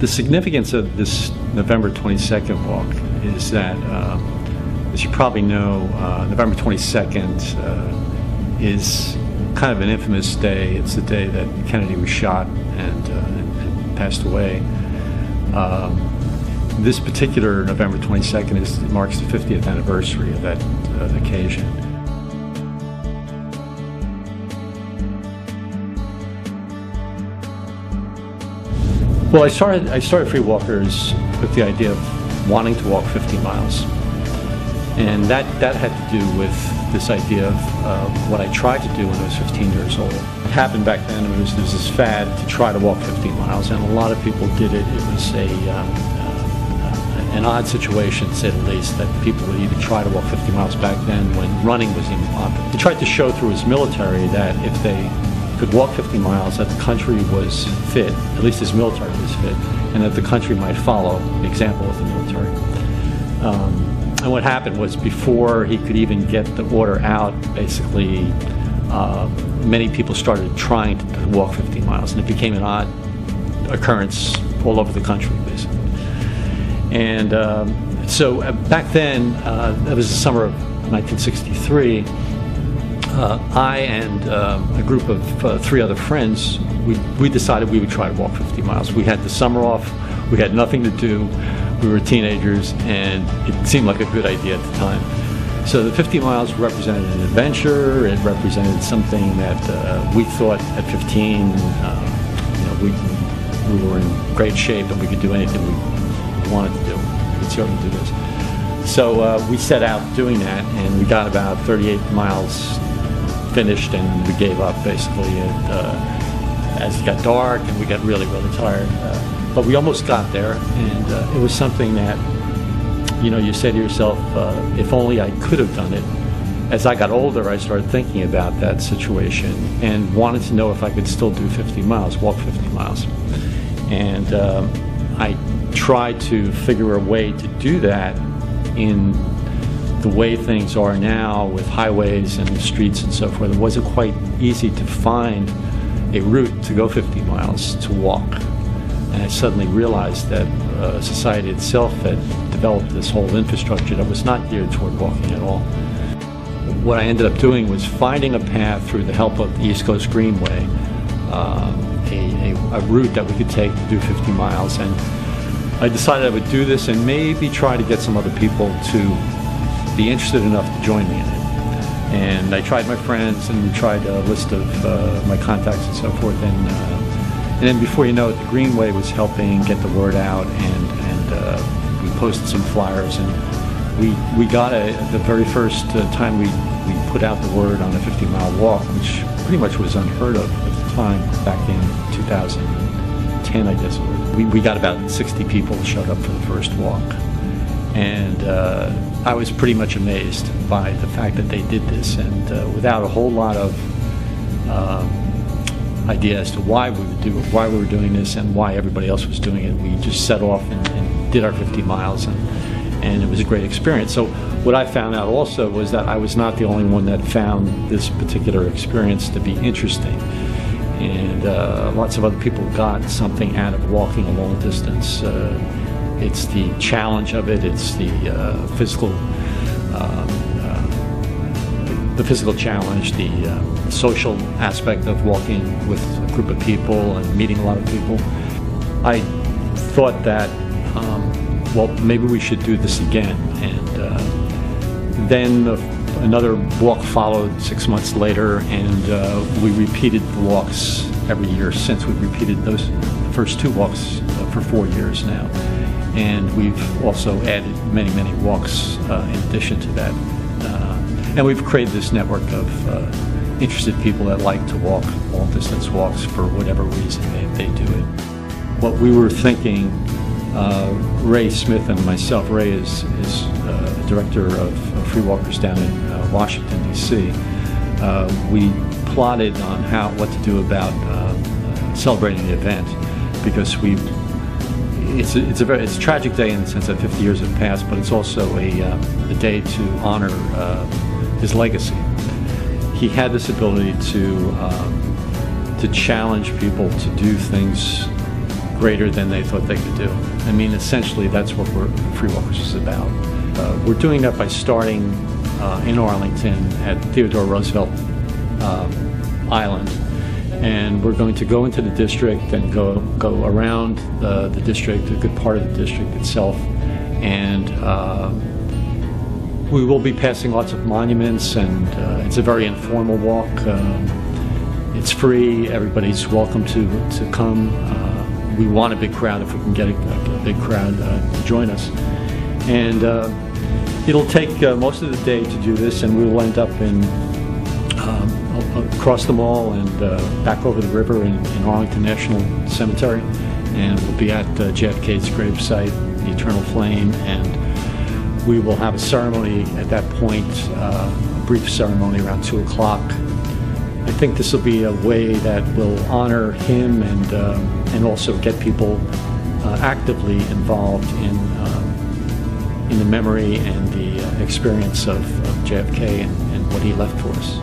The significance of this November 22nd walk is that, as you probably know, November 22nd is kind of an infamous day. It's the day that Kennedy was shot and passed away. This particular November 22nd marks the 50th anniversary of that occasion. Well, I started Free Walkers with the idea of wanting to walk 50 miles. And that had to do with this idea of what I tried to do when I was 15 years old. It happened back then. There was this fad to try to walk 50 miles, and a lot of people did it. It was an odd situation, to say the least, that people would even try to walk 50 miles back then when running was even popular. He tried to show through his military that if they could walk 50 miles, that the country was fit, at least his military was fit, and that the country might follow the example of the military. And what happened was, before he could even get the order out, basically, many people started trying to walk 50 miles, and it became an odd occurrence all over the country, basically. And so back then, that was the summer of 1963, I and a group of 3 other friends, we decided we would try to walk 50 miles. We had the summer off, we had nothing to do, we were teenagers, and it seemed like a good idea at the time. So the 50 miles represented an adventure. It represented something that we thought at 15, we were in great shape and we could do anything we wanted to do. We could certainly do this. So we set out doing that, and we got about 38 miles finished, and we gave up basically as it got dark, and we got really, really tired. But we almost got there, and it was something that, you say to yourself, if only I could have done it. As I got older, I started thinking about that situation and wanted to know if I could still do 50 miles, walk 50 miles. And I tried to figure a way to do that in the way things are now with highways and streets and so forth. It wasn't quite easy to find a route to go 50 miles to walk. And I suddenly realized that society itself had developed this whole infrastructure that was not geared toward walking at all. What I ended up doing was finding a path through the help of the East Coast Greenway, a route that we could take to do 50 miles. And I decided I would do this and maybe try to get some other people to be interested enough to join me in it. And I tried my friends, and we tried a list of my contacts and so forth. And then before you know it, the Greenway was helping get the word out, and we posted some flyers, and we got the very first time we put out the word on a 50-mile walk, which pretty much was unheard of at the time, back in 2010, I guess. We got about 60 people showed up for the first walk, and I was pretty much amazed by the fact that they did this, and without a whole lot of idea as to why we were doing this and why everybody else was doing it. We just set off and did our 50 miles, and it was a great experience. So what I found out also was that I was not the only one that found this particular experience to be interesting, and lots of other people got something out of walking a long distance. It's the challenge of it, it's the physical challenge, the social aspect of walking with a group of people and meeting a lot of people. I thought that, well, maybe we should do this again. And then another walk followed 6 months later, and we repeated the walks every year since. We've repeated those first 2 walks for 4 years now. And we've also added many, many walks in addition to that. And we've created this network of interested people that like to walk long-distance walks for whatever reason they do it. What we were thinking, Ray Smith and myself, Ray is director of Free Walkers down in Washington, D.C. We plotted on what to do about celebrating the event, because it's a tragic day in the sense that 50 years have passed, but it's also a day to honor his legacy. He had this ability to challenge people to do things greater than they thought they could do. I mean, essentially, that's what Free Walkers is about. We're doing that by starting in Arlington at Theodore Roosevelt Island, and we're going to go into the district and go around the district, a good part of the district itself, and we will be passing lots of monuments, and it's a very informal walk. It's free. Everybody's welcome to come. We want a big crowd if we can get a big crowd to join us. And it'll take most of the day to do this, and we will end up in across the mall and back over the river in Arlington National Cemetery, and we'll be at JFK's gravesite, the Eternal Flame, and we will have a ceremony at that point, a brief ceremony around 2 o'clock. I think this will be a way that will honor him and also get people actively involved in the memory and the experience of JFK and what he left for us.